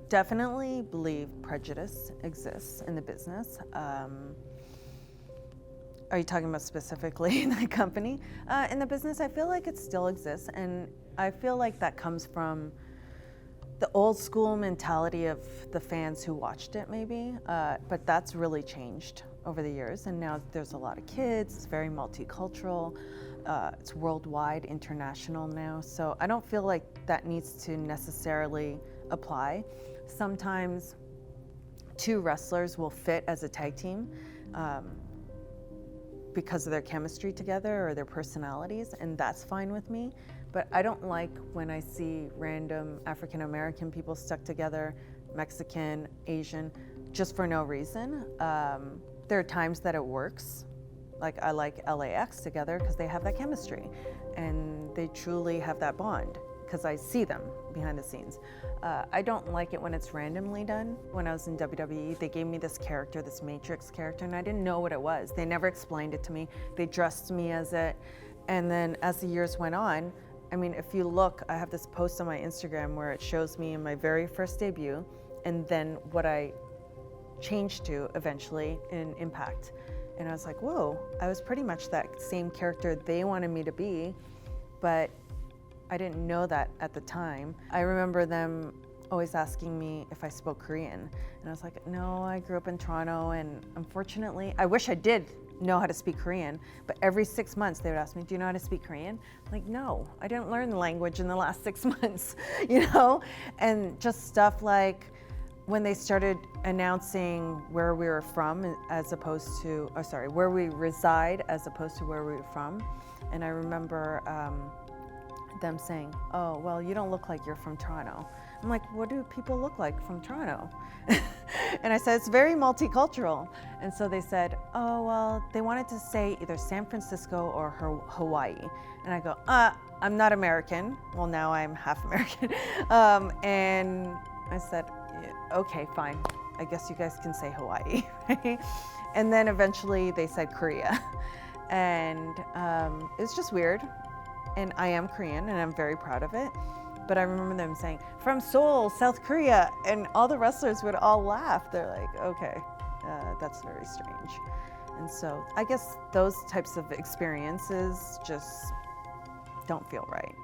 definitely believe prejudice exists in the business. Are you talking about specifically in the company? In the business, I feel like it still exists, and I feel like that comes from the old school mentality of the fans who watched it, maybe. But that's really changed over the years, and now there's a lot of kids. It's very multicultural. It's worldwide, international now. So I don't feel like that needs to necessarily apply. Sometimes two wrestlers will fit as a tag team. Because of their chemistry together or their personalities, and that's fine with me. But I don't like when I see random African American people stuck together, Mexican, Asian, just for no reason. There are times that it works. Like I like LAX together because they have that chemistry and they truly have that bond because I see them behind the scenes. I don't like it when it's randomly done. When I was in WWE, they gave me this character, this Matrix character, and I didn't know what it was. They never explained it to me. They dressed me as it. And then as the years went on, I mean, if you look, I have this post on my Instagram where it shows me in my very first debut and then what I changed to eventually in Impact. And I was like, whoa, I was pretty much that same character they wanted me to be, but I didn't know that at the time. I remember them always asking me if I spoke Korean. And I was like, no, I grew up in Toronto, and unfortunately, I wish I did know how to speak Korean, but every 6 months they would ask me, do you know how to speak Korean? I'm like, no, I didn't learn the language in the last 6 months, you know? And just stuff like when they started announcing where we were from as opposed to, where we reside as opposed to where we were from. And I remember, them saying, oh, well, you don't look like you're from Toronto. I'm like, what do people look like from Toronto? And I said, it's very multicultural. And so they said, oh, well, they wanted to say either San Francisco or Hawaii. And I go, I'm not American. Well, now I'm half American. And I said, okay, fine. I guess you guys can say Hawaii. And then eventually they said Korea. And it was just weird. And I am Korean, and I'm very proud of it. But I remember them saying, from Seoul, South Korea, and all the wrestlers would all laugh. They're like, okay, that's very strange. And so I guess those types of experiences just don't feel right.